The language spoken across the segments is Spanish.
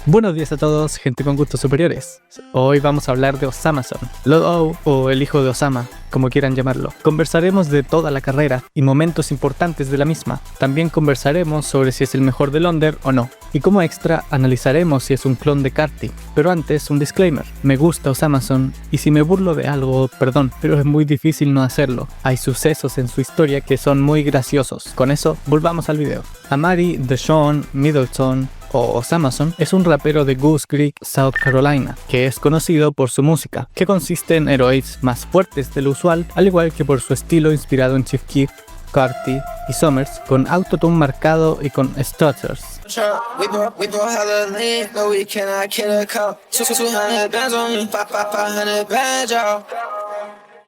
Buenos días a todos, gente con gustos superiores. Hoy vamos a hablar de Osama-son, Lord o el hijo de Osama, como quieran llamarlo. Conversaremos de toda la carrera y momentos importantes de la misma. También conversaremos sobre si es el mejor de Londres o no. Y como extra, analizaremos si es un clon de Carti. Pero antes, un disclaimer. Me gusta Osama-son y si me burlo de algo, perdón, pero es muy difícil no hacerlo. Hay sucesos en su historia que son muy graciosos. Con eso, volvamos al video. Amari Deshaun Middleton o Osama-son es un rapero de Goose Creek, South Carolina, que es conocido por su música, que consiste en heroics más fuertes de lo usual, al igual que por su estilo inspirado en Chief Keef, Carti y Summers, con autotune marcado y con stutters.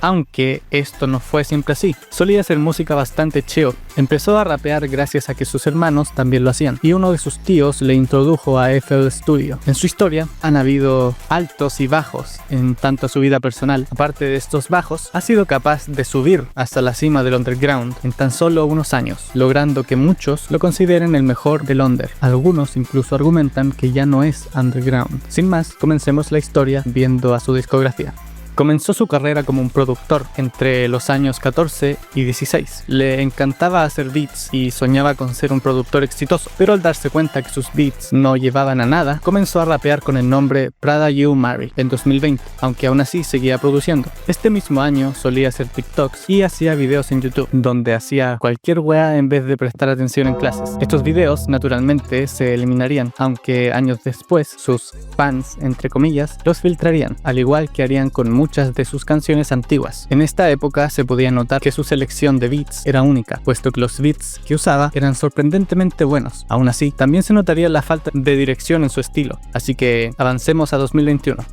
Aunque esto no fue siempre así, solía hacer música bastante chill. Empezó a rapear gracias a que sus hermanos también lo hacían, y uno de sus tíos le introdujo a FL Studio. En su historia han habido altos y bajos en tanto su vida personal. Aparte de estos bajos, ha sido capaz de subir hasta la cima del underground en tan solo unos años, logrando que muchos lo consideren el mejor del under. Algunos incluso argumentan que ya no es underground. Sin más, comencemos la historia viendo a su discografía. Comenzó su carrera como un productor entre los años 14 y 16. Le encantaba hacer beats y soñaba con ser un productor exitoso, pero al darse cuenta que sus beats no llevaban a nada, comenzó a rapear con el nombre Prada You Mary en 2020, aunque aún así seguía produciendo. Este mismo año solía hacer TikToks y hacía videos en YouTube, donde hacía cualquier wea en vez de prestar atención en clases. Estos videos naturalmente se eliminarían, aunque años después sus fans, entre comillas, los filtrarían, al igual que harían con muchas de sus canciones antiguas. En esta época se podía notar que su selección de beats era única, puesto que los beats que usaba eran sorprendentemente buenos. Aún así, también se notaría la falta de dirección en su estilo, así que avancemos a 2021.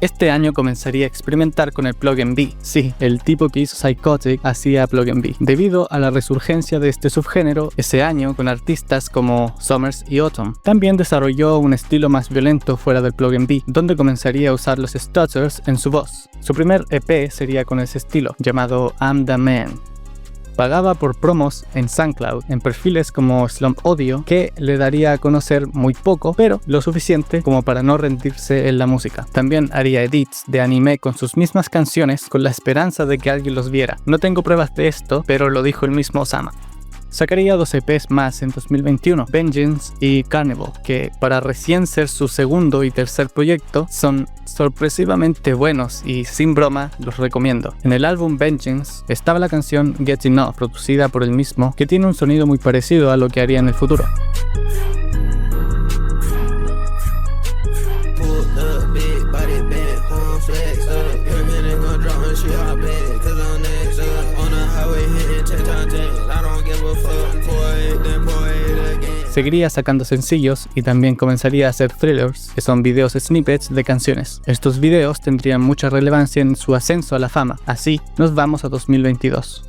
Este año comenzaría a experimentar con el Plug and Be. Sí, el tipo que hizo Psychotic hacía Plug and Be. Debido a la resurgencia de este subgénero, ese año con artistas como Summers y Autumn. También desarrolló un estilo más violento fuera del Plug and Be, donde comenzaría a usar los stutters en su voz. Su primer EP sería con ese estilo, llamado I'm the Man. Pagaba por promos en SoundCloud, en perfiles como Slump Audio, que le daría a conocer muy poco, pero lo suficiente como para no rendirse en la música. También haría edits de anime con sus mismas canciones con la esperanza de que alguien los viera. No tengo pruebas de esto, pero lo dijo el mismo Osama. Sacaría 2 EPs más en 2021, Vengeance y Carnival, que para recién ser su segundo y tercer proyecto son sorpresivamente buenos y sin broma los recomiendo. En el álbum Vengeance estaba la canción Get Enough, producida por él mismo, que tiene un sonido muy parecido a lo que haría en el futuro. Seguiría sacando sencillos y también comenzaría a hacer thrillers, que son videos snippets de canciones. Estos videos tendrían mucha relevancia en su ascenso a la fama. Así, nos vamos a 2022.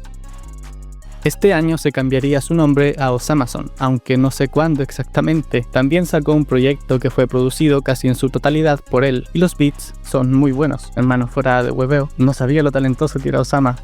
Este año se cambiaría su nombre a Osama-son, aunque no sé cuándo exactamente. También sacó un proyecto que fue producido casi en su totalidad por él, y los beats son muy buenos. Hermano, fuera de hueveo, no sabía lo talentoso que era Osama.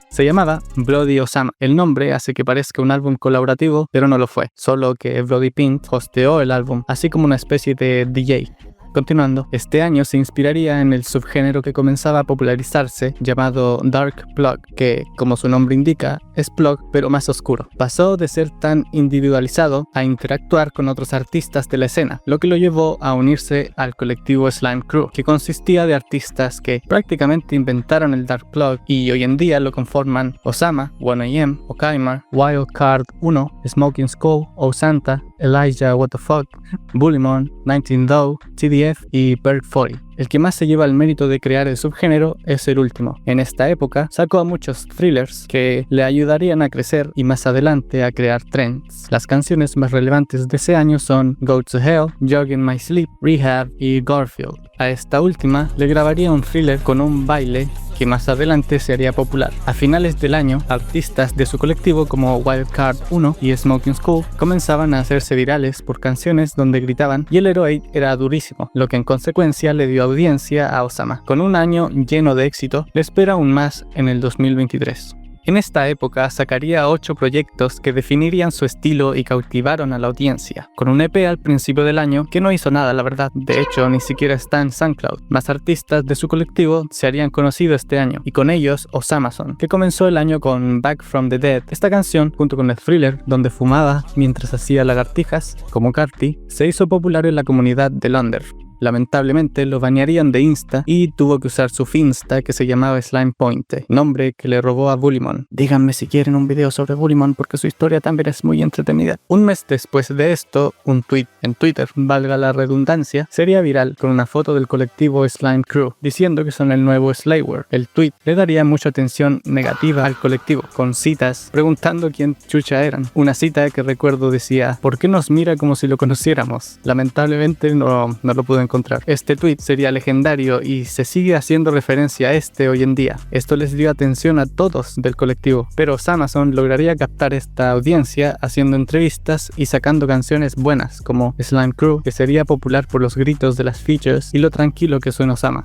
Se llamaba Bloody Osama. El nombre hace que parezca un álbum colaborativo, pero no lo fue, solo que Bloody Pink hosteó el álbum, así como una especie de DJ. Continuando, este año se inspiraría en el subgénero que comenzaba a popularizarse llamado Dark Plug, que, como su nombre indica, es plug pero más oscuro. Pasó de ser tan individualizado a interactuar con otros artistas de la escena, lo que lo llevó a unirse al colectivo Slime Crew, que consistía de artistas que prácticamente inventaron el Dark Plug y hoy en día lo conforman Osama, 1AM, Okaimar, Wildcard 1, Smoking Skull, Osanta, Elijah What the Fuck, Bullymon, 19 Doe, TDF y Berg 40. El que más se lleva el mérito de crear el subgénero es el último. En esta época sacó a muchos thrillers que le ayudarían a crecer y más adelante a crear trends. Las canciones más relevantes de ese año son Go to Hell, Jog in My Sleep, Rehab y Garfield. A esta última le grabaría un thriller con un baile que más adelante se haría popular. A finales del año, artistas de su colectivo como Wildcard 1 y Smoking Skull comenzaban a hacerse virales por canciones donde gritaban y el heroic era durísimo, lo que en consecuencia le dio audiencia a Osama. Con un año lleno de éxito, le espera aún más en el 2023. En esta época sacaría 8 proyectos que definirían su estilo y cautivaron a la audiencia, con un EP al principio del año que no hizo nada, la verdad. De hecho, ni siquiera está en SoundCloud. Más artistas de su colectivo se harían conocidos este año, y con ellos Osamason, que comenzó el año con Back from the Dead. Esta canción, junto con el Thriller, donde fumaba mientras hacía lagartijas, como Carti, se hizo popular en la comunidad de Londres. Lamentablemente lo banearían de Insta y tuvo que usar su Finsta, que se llamaba Slime Point, nombre que le robó a Bullymon. Díganme si quieren un video sobre Bullymon porque su historia también es muy entretenida. Un mes después de esto, un tweet en Twitter, valga la redundancia, sería viral con una foto del colectivo Slime Crew diciendo que son el nuevo Slayer. El tweet le daría mucha atención negativa al colectivo, con citas preguntando quién chucha eran. Una cita que recuerdo decía: ¿por qué nos mira como si lo conociéramos? Lamentablemente no lo pude encontrar. Este tweet sería legendario y se sigue haciendo referencia a este hoy en día. Esto les dio atención a todos del colectivo, pero Osamason lograría captar esta audiencia haciendo entrevistas y sacando canciones buenas como Slime Crew, que sería popular por los gritos de las features y lo tranquilo que suena Osama.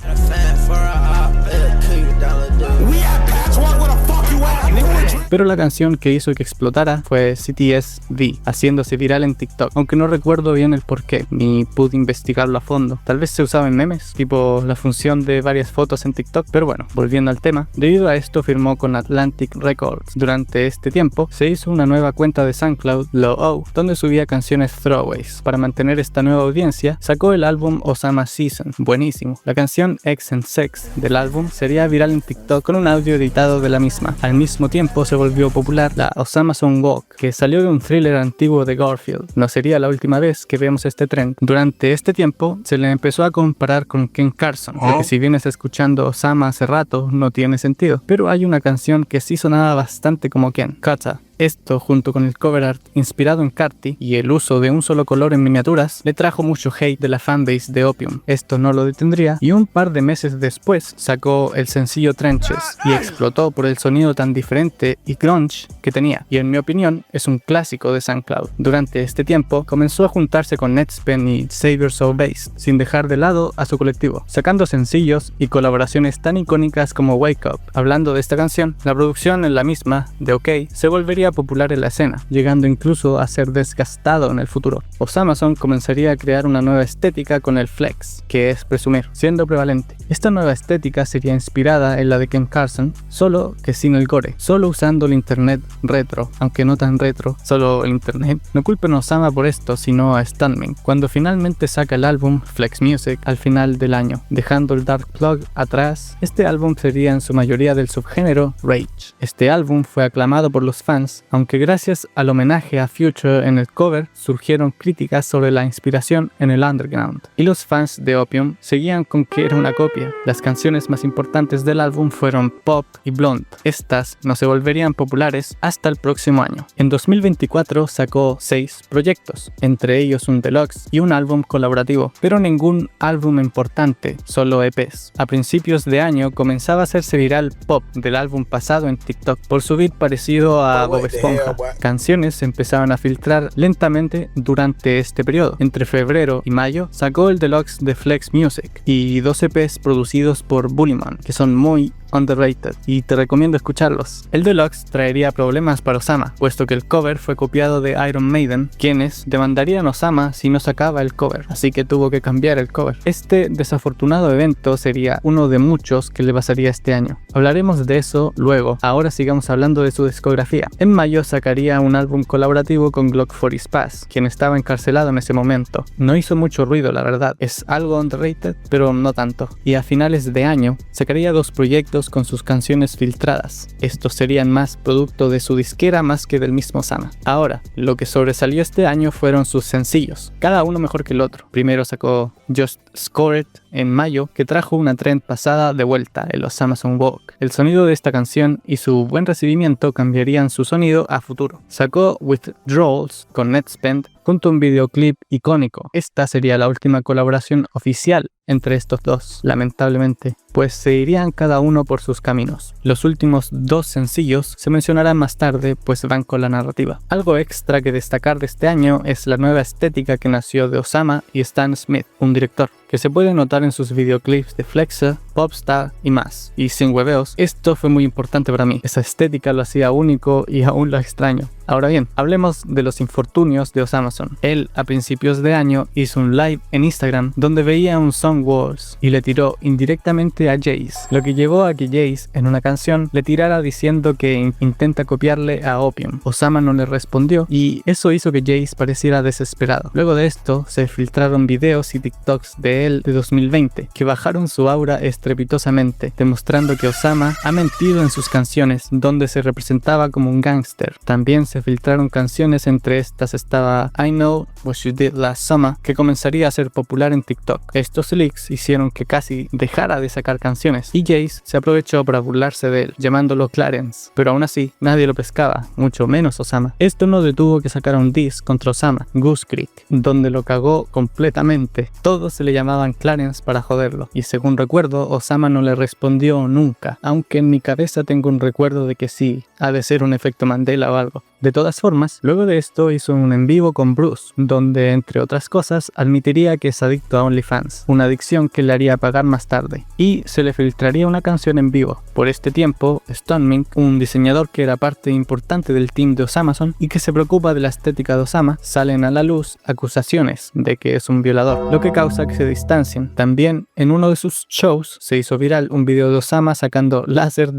Pero la canción que hizo que explotara fue CTSV, haciéndose viral en TikTok, aunque no recuerdo bien el porqué, ni pude investigarlo a fondo. Tal vez se usaba en memes, tipo la función de varias fotos en TikTok, pero bueno, volviendo al tema, debido a esto firmó con Atlantic Records. Durante este tiempo se hizo una nueva cuenta de SoundCloud, Low, donde subía canciones throwaways. Para mantener esta nueva audiencia, sacó el álbum Osama Season, buenísimo. La canción X and Sex del álbum sería viral en TikTok con un audio editado de la misma. Al mismo tiempo se volvió popular la Osamason Walk, que salió de un thriller antiguo de Garfield. No sería la última vez que vemos este trend. Durante este tiempo se le empezó a comparar con Ken Carson, porque si vienes escuchando Osama hace rato no tiene sentido, pero hay una canción que sí sonaba bastante como Ken, Kata. Esto, junto con el cover art inspirado en Carti y el uso de un solo color en miniaturas, le trajo mucho hate de la fanbase de Opium. Esto no lo detendría y un par de meses después sacó el sencillo Trenches y explotó por el sonido tan diferente y grunge que tenía, y en mi opinión es un clásico de SoundCloud. Durante este tiempo comenzó a juntarse con Netspen y Xavier So Bass, sin dejar de lado a su colectivo, sacando sencillos y colaboraciones tan icónicas como Wake Up. Hablando de esta canción, la producción en la misma, de OK, se volvería popular en la escena, llegando incluso a ser desgastado en el futuro. Osamason comenzaría a crear una nueva estética con el flex, que es presumir, siendo prevalente. Esta nueva estética sería inspirada en la de Ken Carson, solo que sin el gore, solo usando el internet retro, aunque no tan retro, solo el internet. No culpen a Osama por esto, sino a Stuntman, cuando finalmente saca el álbum Flex Music al final del año, dejando el Dark Plug atrás. Este álbum sería en su mayoría del subgénero Rage. Este álbum fue aclamado por los fans, aunque gracias al homenaje a Future en el cover surgieron críticas sobre la inspiración en el underground, y los fans de Opium seguían con que era una copia. Las canciones más importantes del álbum fueron Pop y Blonde. Estas no se volverían populares hasta el próximo año. En 2024 sacó 6 proyectos, entre ellos un deluxe y un álbum colaborativo, pero ningún álbum importante, solo EPs. A principios de año comenzaba a hacerse viral Pop del álbum pasado en TikTok por su beat parecido a Bob Esponja. Canciones se empezaban a filtrar lentamente durante este periodo. Entre febrero y mayo sacó el deluxe de Flex Music y 2 EPs producidos por Bullymon, que son muy underrated y te recomiendo escucharlos. El deluxe traería problemas para Osama, puesto que el cover fue copiado de Iron Maiden, quienes demandarían a Osama si no sacaba el cover, así que tuvo que cambiar el cover. Este desafortunado evento sería uno de muchos que le pasaría este año. Hablaremos de eso luego, ahora sigamos hablando de su discografía. En mayo sacaría un álbum colaborativo con Glock 40 Spaz, quien estaba encarcelado en ese momento. No hizo mucho ruido, la verdad, es algo underrated, pero no tanto. Y a finales de año sacaría 2 proyectos con sus canciones filtradas. Estos serían más producto de su disquera más que del mismo Osama. Ahora, lo que sobresalió este año fueron sus sencillos, cada uno mejor que el otro. Primero sacó Just Score It en mayo, que trajo una trend pasada de vuelta, el Osamason Walk. El sonido de esta canción y su buen recibimiento cambiarían su sonido a futuro. Sacó Withdrawals con Netspend junto a un videoclip icónico. Esta sería la última colaboración oficial entre estos dos, lamentablemente, pues se irían cada uno por sus caminos. Los últimos 2 sencillos se mencionarán más tarde, pues van con la narrativa. Algo extra que destacar de este año es la nueva estética que nació de Osama y Stan Smith, un director, que se puede notar en sus videoclips de Flexa, Popstar y más. Y sin hueveos, esto fue muy importante para mí. Esa estética lo hacía único y aún lo extraño. Ahora bien, hablemos de los infortunios de Osamason. Él, a principios de año, hizo un live en Instagram donde veía un Song Wars y le tiró indirectamente a Jace, lo que llevó a que Jace, en una canción, le tirara diciendo que intenta copiarle a Opium. Osama no le respondió y eso hizo que Jace pareciera desesperado. Luego de esto, se filtraron videos y TikToks de él de 2020 que bajaron su aura estrepitosamente, demostrando que Osama ha mentido en sus canciones donde se representaba como un gángster. También se filtraron canciones, entre estas estaba I Know What You Did Last Summer, que comenzaría a ser popular en TikTok. Estos leaks hicieron que casi dejara de sacar canciones y Jace se aprovechó para burlarse de él, llamándolo Clarence, pero aún así nadie lo pescaba, mucho menos Osama. Esto no detuvo que sacara un diss contra Osama, Goose Creek, donde lo cagó completamente. Todos se le llamaban Clarence para joderlo y según recuerdo Osama no le respondió nunca, aunque en mi cabeza tengo un recuerdo de que sí, ha de ser un efecto Mandela o algo. De todas formas, luego de esto hizo un en vivo con Bruce, donde entre otras cosas admitiría que es adicto a OnlyFans, una adicción que le haría pagar más tarde, y se le filtraría una canción en vivo. Por este tiempo, Stonemink, un diseñador que era parte importante del team de Osamason y que se preocupa de la estética de Osama, salen a la luz acusaciones de que es un violador, lo que causa que se distancien. También en uno de sus shows se hizo viral un video de Osama sacando láseres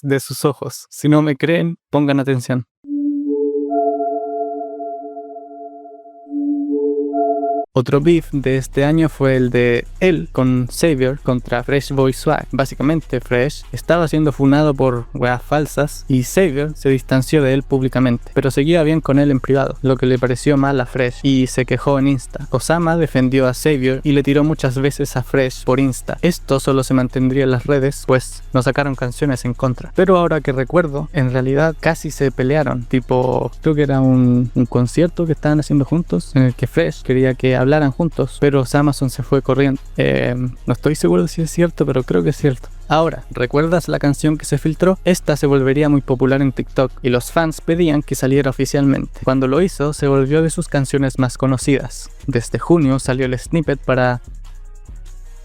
de sus ojos. Si no me creen, pongan atención. Otro beef de este año fue el de él con Xavier contra Fresh Boy Swag. Básicamente Fresh estaba siendo funado por weas falsas y Xavier se distanció de él públicamente, pero seguía bien con él en privado, lo que le pareció mal a Fresh y se quejó en Insta. Osama defendió a Xavier y le tiró muchas veces a Fresh por Insta. Esto solo se mantendría en las redes, pues no sacaron canciones en contra. Pero ahora que recuerdo, en realidad casi se pelearon, tipo, creo que era un concierto que estaban haciendo juntos, en el que Fresh quería que hablaran juntos, pero Osamason se fue corriendo. No estoy seguro de si es cierto, pero creo que es cierto. Ahora, ¿recuerdas la canción que se filtró? Esta se volvería muy popular en TikTok y los fans pedían que saliera oficialmente. Cuando lo hizo, se volvió de sus canciones más conocidas. Desde junio salió el snippet para...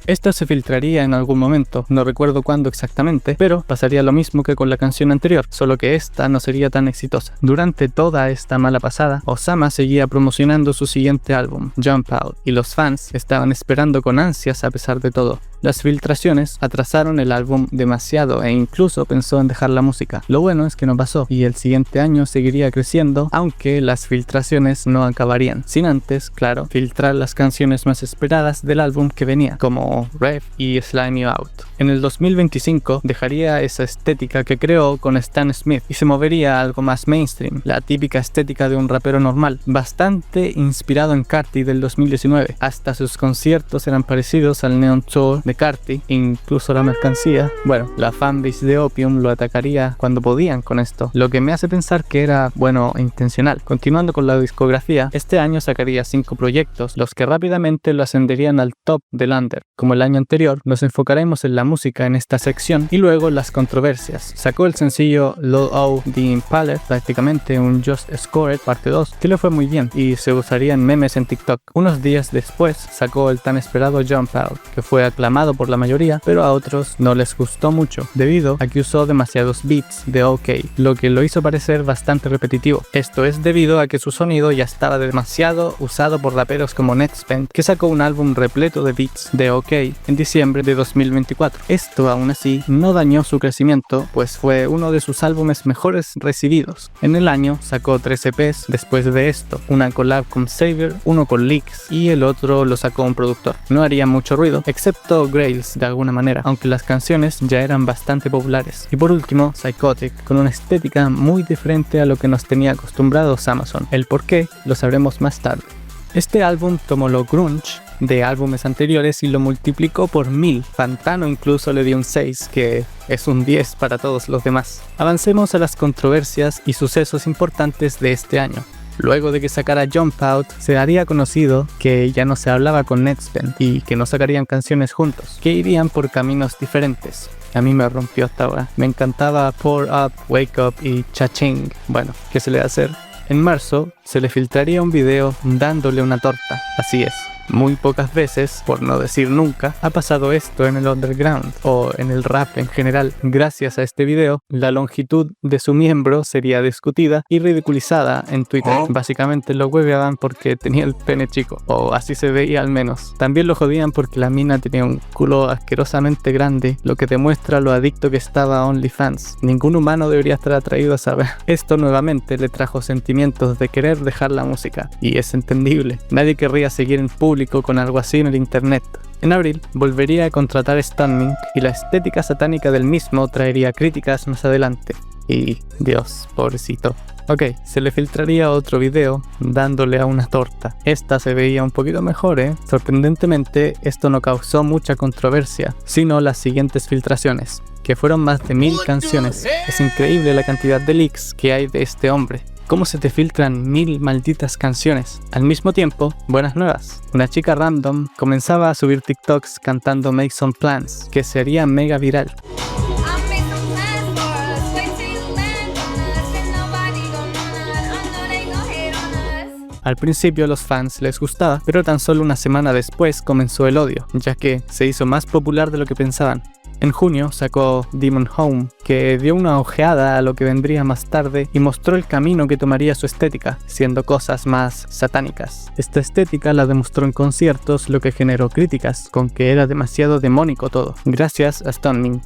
Esta se filtraría en algún momento, no recuerdo cuándo exactamente, pero pasaría lo mismo que con la canción anterior, solo que esta no sería tan exitosa. Durante toda esta mala pasada, Osama seguía promocionando su siguiente álbum, Jump Out, y los fans estaban esperando con ansias a pesar de todo. Las filtraciones atrasaron el álbum demasiado e incluso pensó en dejar la música. Lo bueno es que no pasó y el siguiente año seguiría creciendo, aunque las filtraciones no acabarían, sin antes, claro, filtrar las canciones más esperadas del álbum que venía, como Rev y Slime You Out. En el 2025 dejaría esa estética que creó con Stan Smith y se movería a algo más mainstream, la típica estética de un rapero normal, bastante inspirado en Carti del 2019. Hasta sus conciertos eran parecidos al Neon Tour de Carti, incluso la mercancía. Bueno, la fanbase de Opium lo atacaría cuando podían con esto, lo que me hace pensar que era, bueno, intencional. Continuando con la discografía, este año sacaría 5 proyectos, los que rápidamente lo ascenderían al top del under. Como el año anterior, nos enfocaremos en la música en esta sección y luego las controversias. Sacó el sencillo Low O The Impaler, prácticamente un Just Scored parte 2, que le fue muy bien y se usaría en memes en TikTok. Unos días después sacó el tan esperado Jump Out, que fue aclamado por la mayoría, pero a otros no les gustó mucho, debido a que usó demasiados beats de OK, lo que lo hizo parecer bastante repetitivo. Esto es debido a que su sonido ya estaba demasiado usado por raperos como Netspend, que sacó un álbum repleto de beats de OK en diciembre de 2024. Esto aún así no dañó su crecimiento, pues fue uno de sus álbumes mejores recibidos. En el año sacó 3 EPs después de esto, una collab con Xavier, uno con Leaks y el otro lo sacó un productor. No haría mucho ruido, excepto Grails de alguna manera, aunque las canciones ya eran bastante populares. Y por último, Psychotic, con una estética muy diferente a lo que nos tenía acostumbrados Amazon. El por qué lo sabremos más tarde. Este álbum tomó lo grunge de álbumes anteriores y lo multiplicó por 1000. Pantano incluso le dio un 6, que es un 10 para todos los demás. Avancemos a las controversias y sucesos importantes de este año. Luego de que sacara Jump Out, se haría conocido que ya no se hablaba con Netspend y que no sacarían canciones juntos, que irían por caminos diferentes. A mí me rompió hasta ahora. Me encantaba Pour Up, Wake Up y Cha-Ching. Bueno, ¿qué se le va a hacer? En marzo se le filtraría un video dándole una torta. Así es. Muy pocas veces, por no decir nunca, ha pasado esto en el underground o en el rap en general. Gracias a este video, la longitud de su miembro sería discutida y ridiculizada en Twitter. Básicamente lo hueveaban porque tenía el pene chico, o así se veía al menos. También lo jodían porque la mina tenía un culo asquerosamente grande, lo que demuestra lo adicto que estaba a OnlyFans. Ningún humano debería estar atraído a saber. Esto nuevamente le trajo sentimientos de querer dejar la música, y es entendible. Nadie querría seguir en público con algo así en el internet. En abril, volvería a contratar Stunning y la estética satánica del mismo traería críticas más adelante. Y Dios, pobrecito. Ok, se le filtraría otro video dándole a una torta. Esta se veía un poquito mejor, ¿eh? Sorprendentemente, esto no causó mucha controversia, sino las siguientes filtraciones, que fueron más de 1000 canciones. Es increíble la cantidad de leaks que hay de este hombre. ¿Cómo se te filtran 1000 malditas canciones? Al mismo tiempo, buenas nuevas. Una chica random comenzaba a subir TikToks cantando Make Some Plans, que sería mega viral. Al principio a los fans les gustaba, pero tan solo una semana después comenzó el odio, ya que se hizo más popular de lo que pensaban. En junio sacó Demon Home, que dio una ojeada a lo que vendría más tarde y mostró el camino que tomaría su estética, siendo cosas más satánicas. Esta estética la demostró en conciertos, lo que generó críticas, con que era demasiado demónico todo, gracias a Stunning.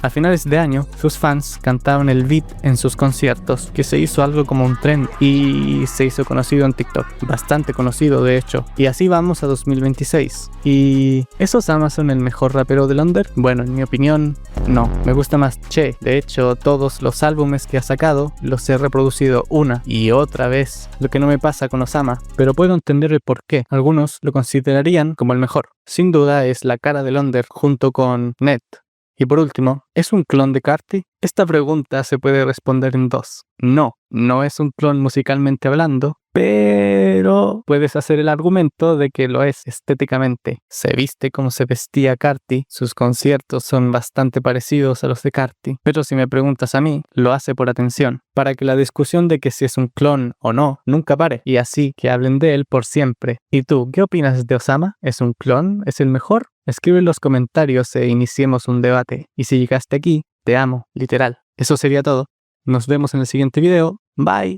A finales de año, sus fans cantaban el beat en sus conciertos, que se hizo algo como un trend y se hizo conocido en TikTok, bastante conocido de hecho. Y así vamos a 2026. ¿Y esos Amazon el mejor rapero del under? Bueno, en mi opinión, no. Me gusta más Che. De hecho, todos los álbumes que ha sacado los he reproducido una y otra vez, lo que no me pasa con Osama, pero puedo entender el por qué. Algunos lo considerarían como el mejor. Sin duda es la cara del under junto con Net. Y por último, ¿es un clon de Carti? Esta pregunta se puede responder en dos. No, no es un clon musicalmente hablando, pero puedes hacer el argumento de que lo es estéticamente. Se viste como se vestía Carti, sus conciertos son bastante parecidos a los de Carti, pero si me preguntas a mí, lo hace por atención, para que la discusión de que si es un clon o no nunca pare, y así que hablen de él por siempre. ¿Y tú, qué opinas de Osama? ¿Es un clon? ¿Es el mejor? Escribe en los comentarios e iniciemos un debate. Y si llegaste aquí, te amo, literal. Eso sería todo. Nos vemos en el siguiente video. Bye.